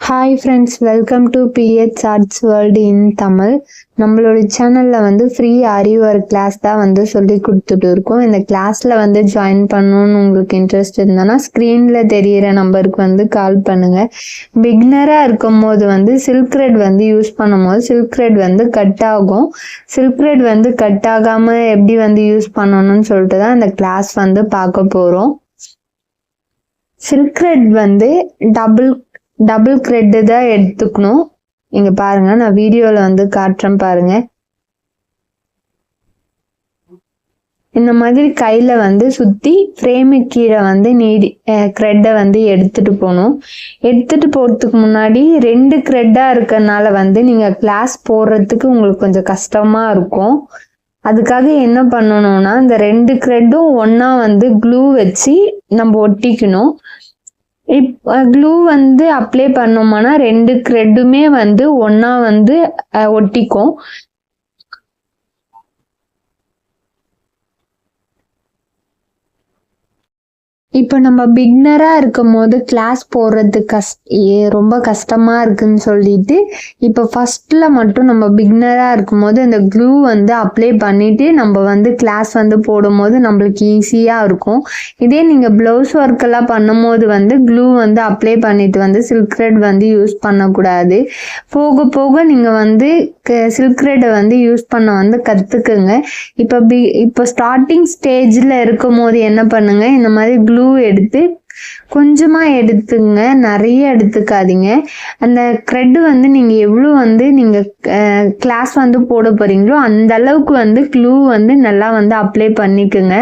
Hi friends, welcome to BH arts world in Tamil. நம்மளோட சேனலில் வந்து ஃப்ரீ ஆரி ஒர்க் கிளாஸ் தான் வந்து சொல்லி கொடுத்துட்டு இருக்கோம். இந்த கிளாஸில் வந்து ஜாயின் பண்ணணுன்னு உங்களுக்கு இன்ட்ரெஸ்ட் இருந்ததுன்னா ஸ்க்ரீனில் தெரிகிற நம்பருக்கு வந்து கால் பண்ணுங்கள். பிகினராக இருக்கும் போது வந்து சில்க் த்ரெட் வந்து யூஸ் பண்ணும் போது சில்க் த்ரெட் வந்து கட் ஆகும். சில்க் த்ரெட் வந்து கட் ஆகாமல் எப்படி வந்து யூஸ் பண்ணணும்னு சொல்லிட்டு தான் இந்த கிளாஸ் வந்து பார்க்க போகிறோம். சில்க் த்ரெட் வந்து டபுள் த்ரெட்டு தான் எடுத்துக்கணும். இங்க பாருங்க, நான் வீடியோல வந்து காட்டுறேன் பாருங்க. இந்த மாதிரி கையில வந்து சுத்தி ஃப்ரேமு கீழே வந்து த்ரெட்டை வந்து எடுத்துட்டு போகணும். எடுத்துட்டு போறதுக்கு முன்னாடி 2 த்ரெட்டா இருக்கறனால வந்து நீங்க கிளாஸ் போடுறதுக்கு உங்களுக்கு கொஞ்சம் கஷ்டமா இருக்கும். அதுக்காக என்ன பண்ணணும்னா, இந்த 2 த்ரெட்டும் ஒன்னா வந்து க்ளூ வச்சு நம்ம ஒட்டிக்கணும். க்ளூ வந்து அப்ளை பண்ணோம்னா 2 த்ரெட்டுமே வந்து ஒன்னா வந்து ஒட்டிக்கும். இப்போ நம்ம பிகினராக இருக்கும் போது கிளாஸ் போடுறதுக்கு ரொம்ப கஷ்டமாக இருக்குன்னு சொல்லிட்டு இப்போ ஃபர்ஸ்ட்ல மட்டும் நம்ம பிகினராக இருக்கும் போது அந்த க்ளூ வந்து அப்ளை பண்ணிட்டு நம்ம வந்து கிளாஸ் வந்து போடும்போது நம்மளுக்கு ஈஸியாக இருக்கும். இதே நீங்கள் ப்ளவுஸ் ஒர்க்கெல்லாம் பண்ணும் போது வந்து க்ளூ வந்து அப்ளை பண்ணிட்டு வந்து சில்க் த்ரெட் வந்து யூஸ் பண்ணக்கூடாது. போக போக நீங்கள் வந்து சில்க் த்ரெட்டை வந்து யூஸ் பண்ண வந்து கற்றுக்குங்க. இப்போ ஸ்டார்டிங் ஸ்டேஜில் இருக்கும் போது என்ன பண்ணுங்க, இந்த மாதிரி க்ளூ எடுத்து கொஞ்சமா எடுத்துங்க, நிறைய எடுத்துக்காதீங்க. அந்த த்ரெட் வந்து நீங்க எவ்வளவு வந்து நீங்க கிளாஸ் வந்து போட போறீங்களோ அந்த அளவுக்கு வந்து க்ளூ வந்து நல்லா வந்து அப்ளை பண்ணிக்குங்க.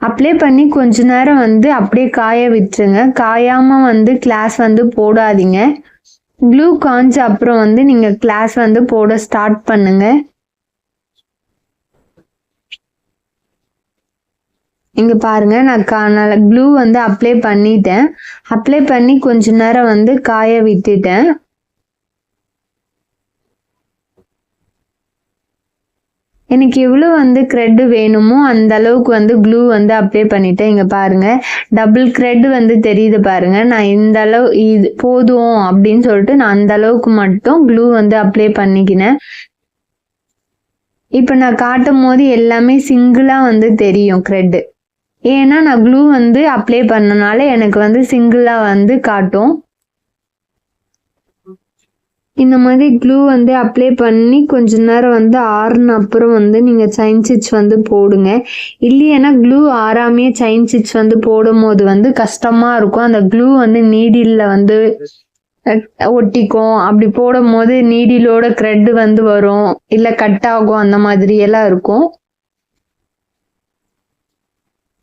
அப்ளை பண்ணி கொஞ்ச நேரம் வந்து அப்படியே காய விட்டுருங்க. காயாம வந்து கிளாஸ் வந்து போடாதீங்க. க்ளூ காஞ்ச அப்புறம் வந்து நீங்க கிளாஸ் வந்து போட ஸ்டார்ட் பண்ணுங்க. இங்க பாருங்க, நான் க்ளூ வந்து அப்ளை பண்ணிட்டேன். அப்ளை பண்ணி கொஞ்ச நேரம் வந்து காய விட்டுட்டேன். எனக்கு எவ்வளவு வந்து த்ரெட் வேணுமோ அந்த அளவுக்கு வந்து க்ளூ வந்து அப்ளை பண்ணிட்டேன். இங்க பாருங்க, டபுள் த்ரெட் வந்து தெரியுது பாருங்க. நான் இந்த அளவு இது போதும் அப்படின்னு சொல்லிட்டு நான் அந்த அளவுக்கு மட்டும் க்ளூ வந்து அப்ளை பண்ணிக்கினேன். இப்ப நான் காட்டும் போது எல்லாமே சிங்கிளா வந்து தெரியும் த்ரெட். ஏன்னா நான் க்ளூ வந்து அப்ளை பண்ணனால எனக்கு வந்து சிங்கிளா வந்து காட்டும். இந்த மாதிரி க்ளூ வந்து அப்ளை பண்ணி கொஞ்ச நேரம் வந்து ஆறுன அப்புறம் வந்து நீங்க செயின் ஸ்டிச் வந்து போடுங்க. இல்லைன்னா க்ளூ ஆறாமையே செயின் ஸ்டிச் வந்து போடும் போது வந்து கஷ்டமா இருக்கும். அந்த க்ளூ வந்து நீடில்ல வந்து ஒட்டிக்கும். அப்படி போடும் போது நீடிலோட த்ரெட் வந்து வரும், இல்ல கட் ஆகும், அந்த மாதிரி எல்லாம் இருக்கும்.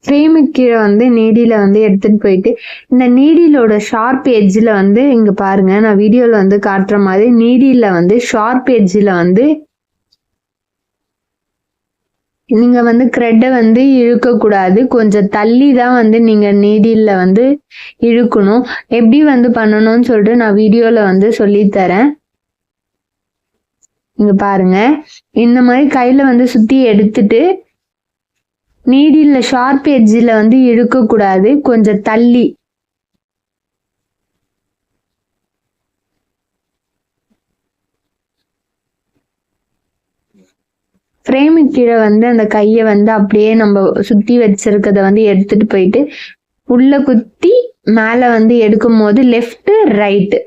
ஃப்ரேமு கீழே வந்து நீடில வந்து எடுத்துட்டு போயிட்டு இந்த நீடிலோட ஷார்ப் எட்ஜில் வந்து இங்க பாருங்க, நான் வீடியோல வந்து காட்டுற மாதிரி நீடில வந்து ஷார்ப் எட்ஜில் வந்து நீங்க வந்து த்ரெட்டை வந்து இழுக்க கூடாது. கொஞ்சம் தள்ளி தான் வந்து நீங்க நீடில வந்து இழுக்கணும். எப்படி வந்து பண்ணணும்னு சொல்லிட்டு நான் வீடியோல வந்து சொல்லித்தரேன். இங்க பாருங்க, இந்த மாதிரி கையில வந்து சுத்தி எடுத்துட்டு நீடில ஷார்ப் எட்ஜில் வந்து இழுக்க கூடாது, கொஞ்சம் தள்ளி. ஃப்ரேமு கீழே வந்து அந்த கையை வந்து அப்படியே நம்ம சுத்தி வச்சிருக்கத வந்து எடுத்துட்டு போயிட்டு உள்ள குத்தி மேல வந்து எடுக்கும் போது லெஃப்ட் ரைட்டு.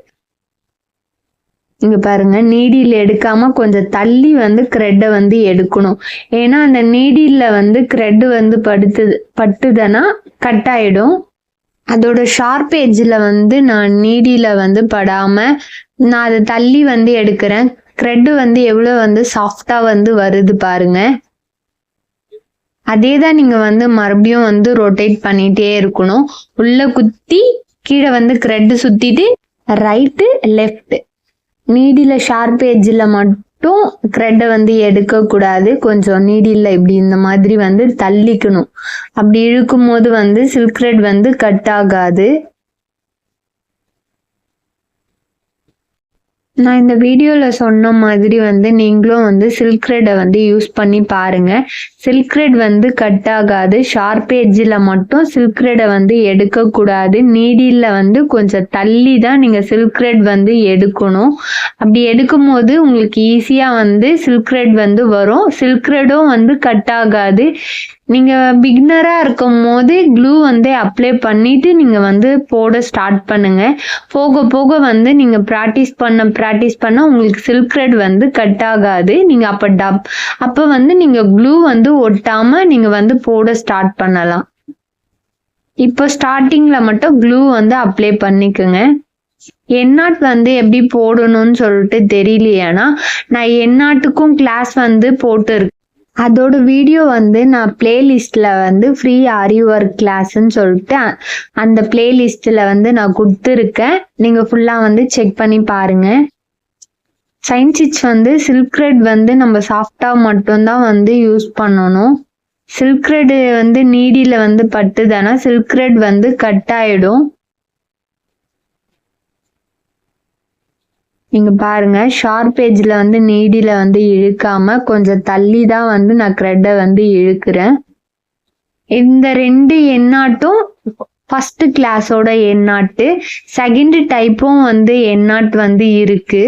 இங்க பாருங்க, நீடில எடுக்காம கொஞ்சம் தள்ளி வந்து த்ரெட்டை வந்து எடுக்கணும். ஏன்னா அந்த நீடில வந்து த்ரெட் வந்து பட்டுதுன்னா கட் ஆயிடும். அதோட ஷார்ப் எட்ஜில் வந்து நான் நீடில வந்து படாம நான் அதை தள்ளி வந்து எடுக்கிறேன். த்ரெட் வந்து எவ்வளவு வந்து சாஃப்டா வந்து வருது பாருங்க. அதே தான் நீங்க வந்து மறுபடியும் வந்து ரொட்டேட் பண்ணிட்டே இருக்கணும். உள்ள குத்தி கீழே வந்து த்ரெட் சுத்திட்டு ரைட்டு லெஃப்ட். நீடில ஷார்ப் எட்ஜில் மட்டும் த்ரெட்டை வந்து எடுக்க கூடாது. கொஞ்சம் நீடில இப்படி இந்த மாதிரி வந்து தள்ளிக்கணும். அப்படி இழுக்கும் போது வந்து சில்க் த்ரெட் வந்து கட் ஆகாது. நான் இந்த வீடியோல சொன்ன மாதிரி வந்து நீங்களும் வந்து சில்க் த்ரெட்டை வந்து யூஸ் பண்ணி பாருங்க. சில்க் த்ரெட் வந்து கட் ஆகாது. ஷார்ப் எட்ஜில் மட்டும் சில்க் த்ரெட்டை வந்து எடுக்கக்கூடாது. நீடில்ல வந்து கொஞ்சம் தள்ளி தான் நீங்கள் சில்க் த்ரெட் வந்து எடுக்கணும். அப்படி எடுக்கும் போது உங்களுக்கு ஈஸியாக வந்து சில்க் த்ரெட் வந்து வரும். சில்க் த்ரெட்டும் வந்து கட் ஆகாது. நீங்கள் பிகினராக இருக்கும் போது க்ளூ வந்து அப்ளை பண்ணிட்டு நீங்கள் வந்து போட ஸ்டார்ட் பண்ணுங்க. போக போக வந்து நீங்கள் ப்ராக்டிஸ் பண்ண உங்களுக்கு சில்க் த்ரெட் வந்து கட் ஆகாது. நீங்கள் அப்போ வந்து நீங்கள் க்ளூ வந்து ஒட்டாம நீங்கள் வந்து போட ஸ்டார்ட் பண்ணலாம். இப்போ ஸ்டார்டிங்ல மட்டும் க்ளூ வந்து அப்ளை பண்ணிக்கோங்க. எண்ணாட் வந்து எப்படி போடணும்னு சொல்லிட்டு தெரியலையானா நான் எண்ணாட்டுக்கும் கிளாஸ் வந்து போட்டு அதோட வீடியோ வந்து நான் பிளேலிஸ்ட்ல வந்து ஃப்ரீ ஆரி ஒர்க் கிளாஸ்ன்னு சொல்லிட்டு அந்த பிளேலிஸ்ட்ல வந்து நான் கொடுத்துருக்கேன். நீங்க ஃபுல்லா வந்து செக் பண்ணி பாருங்க. செயின் ஸ்டிச் வந்து சில்க் த்ரெட் வந்து நம்ம சாஃப்டா மட்டும்தான் வந்து யூஸ் பண்ணணும். சில்க் த்ரெட் வந்து நீடில வந்து பட்டுதானா சில்க் த்ரெட் வந்து கட் ஆயிடும். நீங்க பாருங்க, ஷார்ப் எட்ஜ்ல வந்து நீடில வந்து இழுக்காம கொஞ்சம் தள்ளி தான் வந்து நான் த்ரெட்டை வந்து இழுக்கிறேன். இந்த 2 எண்ணாட்டும் ஃபர்ஸ்ட் கிளாஸோட எண்ணாட்டு, செகண்ட் டைப்பும் வந்து எண்ணாட் வந்து இருக்கு.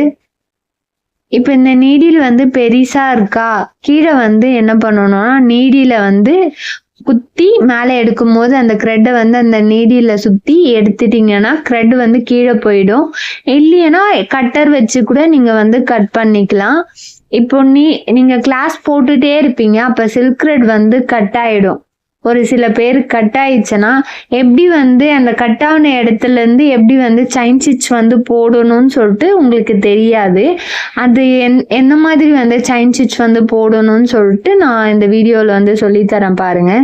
இப்போ இந்த நீடில் வந்து பெருசா இருக்கா, கீழே வந்து என்ன பண்ணணும்னா நீடில வந்து குத்தி மேலே எடுக்கும் போது அந்த த்ரெட்டை வந்து அந்த நீடில சுத்தி எடுத்துட்டீங்கன்னா த்ரெட் வந்து கீழே போயிடும். இல்லைன்னா கட்டர் வச்சு கூட நீங்க வந்து கட் பண்ணிக்கலாம். இப்போ நீங்க கிளாஸ் போட்டுட்டே இருப்பீங்க, அப்ப சில்க் த்ரெட் வந்து கட் ஆயிடும். ஒரு சில பேர் கட் ஆயிடுச்சுன்னா எப்படி வந்து அந்த கட் ஆன இடத்துல இருந்து எப்படி வந்து செயின் ஸ்டிச் வந்து போடணும்னு சொல்லிட்டு உங்களுக்கு தெரியாது. அது என்ன மாதிரி வந்து செயின் ஸ்டிச் வந்து போடணும்னு சொல்லிட்டு நான் இந்த வீடியோல வந்து சொல்லித்தரேன் பாருங்க.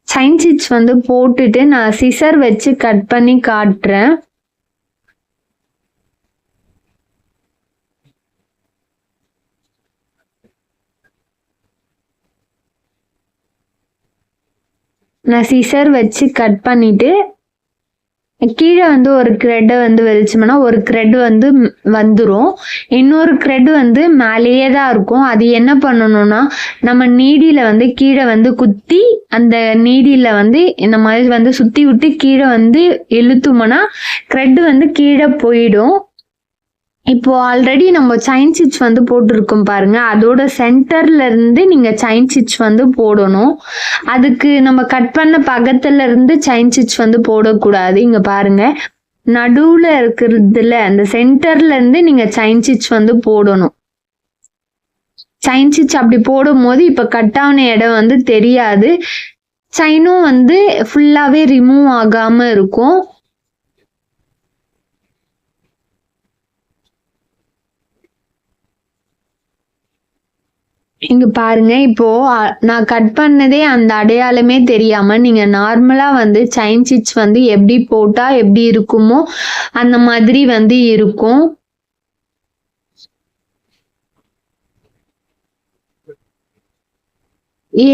செயின் ஸ்டிச் வந்து போட்டுட்டு நான் சிசர் வச்சு கட் பண்ணி காட்டுறேன். நான் சிசர் வச்சு கட் பண்ணிட்டு கீழே வந்து ஒரு த்ரெட்டை வந்து வெளிச்சோம்னா ஒரு த்ரெட் வந்து வந்துடும். இன்னொரு த்ரெட் வந்து மேலேயே தான் இருக்கும். அது என்ன பண்ணணும்னா நம்ம நீடில வந்து கீழே வந்து குத்தி அந்த நீடில வந்து இந்த மாதிரி வந்து சுத்தி விட்டு கீழே வந்து இழுத்துமோனா த்ரெட் வந்து கீழே போயிடும். இப்போ ஆல்ரெடி நம்ம செயின் ஸ்டிச் வந்து போட்டிருக்கோம் பாருங்க, அதோட சென்டர்ல இருந்து நீங்க செயின் ஸ்டிச் வந்து போடணும். அதுக்கு நம்ம கட் பண்ண பக்கத்துல இருந்து செயின் ஸ்டிச் வந்து போடக்கூடாது. இங்க பாருங்க, நடுவுல இருக்கிறதுல அந்த சென்டர்ல இருந்து நீங்க செயின் ஸ்டிச் வந்து போடணும். செயின் ஸ்டிச் அப்படி போடும் போது இப்ப கட் ஆன இடம் வந்து தெரியாது. செயினும் வந்து ஃபுல்லாவே ரிமூவ் ஆகாம இருக்கும். இங்க பாருங்க, இப்போ நான் கட் பண்ணதே அந்த அடையாளமே தெரியாம நீங்க நார்மலா வந்து செயின் ஸ்டிச் வந்து எப்படி போட்டா எப்படி இருக்குமோ அந்த மாதிரி வந்து இருக்கும்.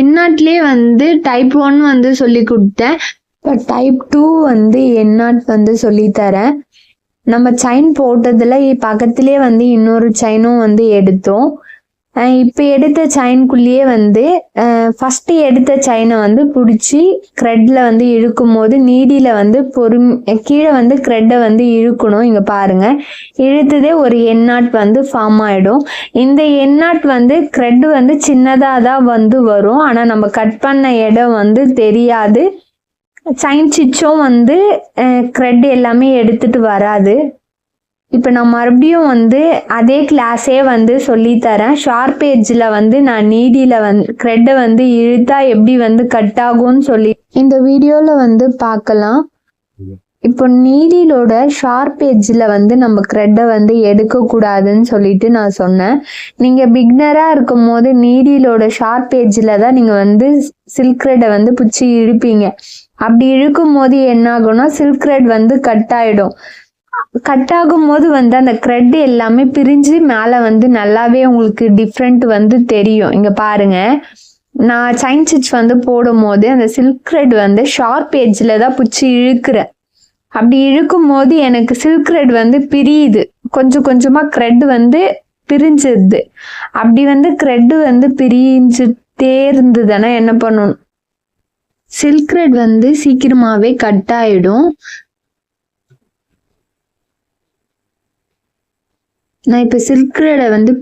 எண்ணாட்லயே வந்து டைப் 1 வந்து சொல்லி கொடுத்தேன். இப்போ டைப் 2 வந்து எண்ணாட் வந்து சொல்லித்தரேன். நம்ம செயின் போட்டதுல பக்கத்திலே வந்து இன்னொரு செயினும் வந்து எடுத்தோம். இப்போ எடுத்த செயின்குள்ளேயே வந்து ஃபர்ஸ்ட் எடுத்த செயினை வந்து பிடிச்சி த்ரெட்ல வந்து இழுக்கும் போது நீடில வந்து கீழே வந்து த்ரெட்டை வந்து இழுக்கணும். இங்க பாருங்க, இழுத்ததே ஒரு எண்ணாட் வந்து ஃபார்ம் ஆயிடும். இந்த எண்ணாட் வந்து த்ரெட் வந்து சின்னதா தான் வந்து வரும். ஆனா நம்ம கட் பண்ண இடம் வந்து தெரியாது. செயின் ஸ்டிச்சும் வந்து த்ரெட் எல்லாமே எடுத்துட்டு வராது. இப்போ நான் மறுபடியும் வந்து அதே கிளாஸே வந்து சொல்லித்தரேன். ஷார்ப் எட்ஜில் வந்து நான் நீடியில் வந்து த்ரெட்டை வந்து இழுத்தா எப்படி வந்து கட் ஆகும்னு சொல்லி இந்த வீடியோவில் வந்து பார்க்கலாம். இப்போ நீடிலோட ஷார்ப் எட்ஜில் வந்து நம்ம த்ரெட்டை வந்து எடுக்கக்கூடாதுன்னு சொல்லிட்டு நான் சொன்னேன். நீங்கள் பிகினராக இருக்கும் போது நீடிலோட ஷார்ப் எட்ஜில் தான் நீங்கள் வந்து சில்க் த்ரெட்டை வந்து பிடிச்சி இழுப்பீங்க. அப்படி இழுக்கும் போது என்ன ஆகும்னா சில்க் த்ரெட் வந்து கட் ஆகிடும். கட் ஆகும் போது வந்து அந்த த்ரெட் எல்லாமே பிரிஞ்சு மேலே வந்து நல்லாவே உங்களுக்கு டிஃப்ரெண்ட் வந்து தெரியும். இங்க பாருங்க, நான் செயின் ஸ்டிச் வந்து போடும் போது அந்த சில்க் த்ரெட் வந்து ஷார்ப் எட்ஜில் தான் பிடிச்சி இழுக்கிறேன். அப்படி இழுக்கும் போது எனக்கு சில்க் த்ரெட் வந்து பிரியுது, கொஞ்சம் கொஞ்சமாக த்ரெட் வந்து பிரிஞ்சிருது. அப்படி வந்து த்ரெட் வந்து பிரிஞ்சுட்டே இருந்ததுன்னா என்ன பண்ணணும், சில்க் த்ரெட் வந்து சீக்கிரமாகவே கட் ஆகிடும். நான் இப்போ சில்க் த்ரெடை வந்து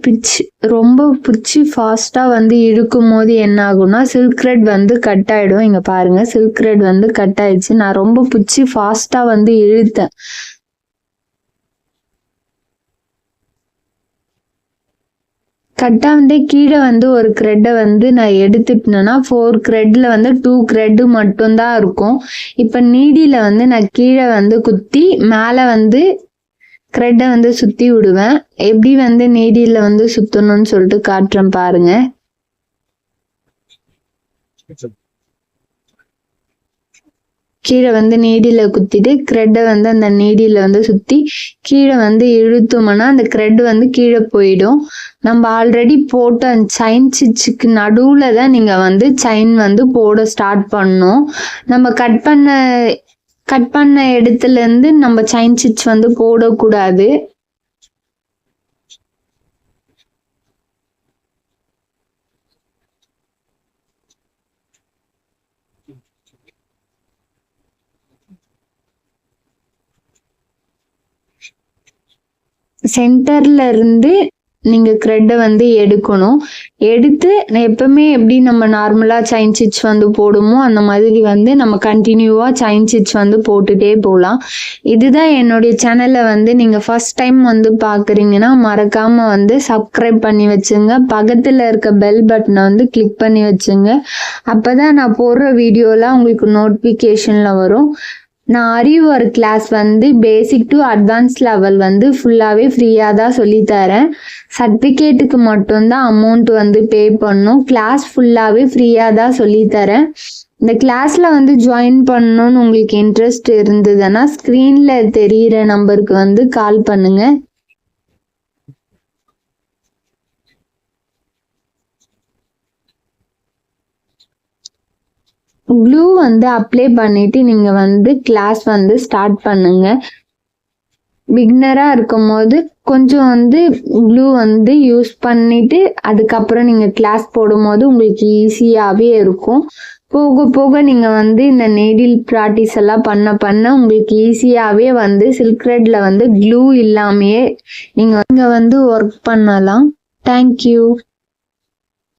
ரொம்ப பிடிச்சி ஃபாஸ்ட்டாக வந்து இழுக்கும் போது என்ன ஆகும்னா சில்க் த்ரெட் வந்து கட் ஆகிடும். இங்கே பாருங்கள், சில்க் த்ரெட் வந்து கட் ஆயிடுச்சு. நான் ரொம்ப பிடிச்சி ஃபாஸ்ட்டாக வந்து இழுத்தேன். கட்டாண்டே கீழே வந்து ஒரு த்ரெட்டை வந்து நான் எடுத்துட்டேன்னா 4 த்ரெட்டில் வந்து 2 த்ரெட்டு மட்டும்தான் இருக்கும். இப்போ நீடியில் வந்து நான் கீழே வந்து குத்தி மேலே வந்து த்ரெட்டை வந்து சுற்றி விடுவேன். எப்படி வந்து நீடியில் வந்து சுற்றணும்னு சொல்லிட்டு காட்டுறேன் பாருங்க. கீழே வந்து நீடியில் குத்திட்டு த்ரெட்டை வந்து அந்த நீடியில் வந்து சுற்றி கீழே வந்து இழுத்தோம்னா அந்த த்ரெட் வந்து கீழே போயிடும். நம்ம ஆல்ரெடி போட்ட அந்த செயின் ஸ்டிச்சுக்கு நடுவில் தான் நீங்கள் வந்து செயின் வந்து போட ஸ்டார்ட் பண்ணணும். நம்ம கட் பண்ண இடத்துலேருந்து நம்ம செயின் ஸ்டிச் வந்து போடக்கூடாது. சென்டர்ல இருந்து நீங்க த்ரெட்டை வந்து எடுக்கணும். எடுத்து எப்பவுமே எப்படி நம்ம நார்மலா செயின் ஸ்டிச் வந்து போடுமோ அந்த மாதிரி வந்து நம்ம கண்டினியூவா செயின் ஸ்டிச் வந்து போட்டுட்டே போகலாம். இதுதான் என்னுடைய சேனலை வந்து நீங்க ஃபர்ஸ்ட் டைம் வந்து பாக்குறீங்கன்னா மறக்காம வந்து சப்ஸ்கிரைப் பண்ணி வச்சுங்க. பக்கத்துல இருக்க பெல் பட்டனை வந்து கிளிக் பண்ணி வச்சுங்க. அப்பதான் நான் போடுற வீடியோலாம் உங்களுக்கு நோட்டிஃபிகேஷன்ல வரும். நான் அறிவு கிளாஸ் வந்து பேசிக் டு அட்வான்ஸ் லெவல் வந்து ஃபுல்லாகவே ஃப்ரீயாக தான் சொல்லித்தரேன். சர்டிஃபிகேட்டுக்கு மட்டும்தான் அமௌண்ட் வந்து பே பண்ணணும். கிளாஸ் ஃபுல்லாகவே ஃப்ரீயாக தான் சொல்லித்தரேன். இந்த கிளாஸில் வந்து ஜாயின் பண்ணணும்னு உங்களுக்கு இன்ட்ரெஸ்ட் இருந்ததுன்னா ஸ்க்ரீனில் தெரிகிற நம்பருக்கு வந்து கால் பண்ணுங்கள். க்ளூ வந்து அப்ளை பண்ணிட்டு நீங்க வந்து கிளாஸ் வந்து ஸ்டார்ட் பண்ணுங்க. பிகினரா இருக்கும் போது கொஞ்சம் வந்து க்ளூ வந்து யூஸ் பண்ணிட்டு அதுக்கப்புறம் நீங்க கிளாஸ் போடும்போது உங்களுக்கு ஈஸியாவே இருக்கும். போக போக நீங்க வந்து இந்த நீடில் ப்ராக்டிஸ் எல்லாம் பண்ண உங்களுக்கு ஈஸியாவே வந்து சில்க் த்ரெட்ல வந்து க்ளூ இல்லாமையே நீங்க வந்து ஒர்க் பண்ணலாம். தேங்க்யூ.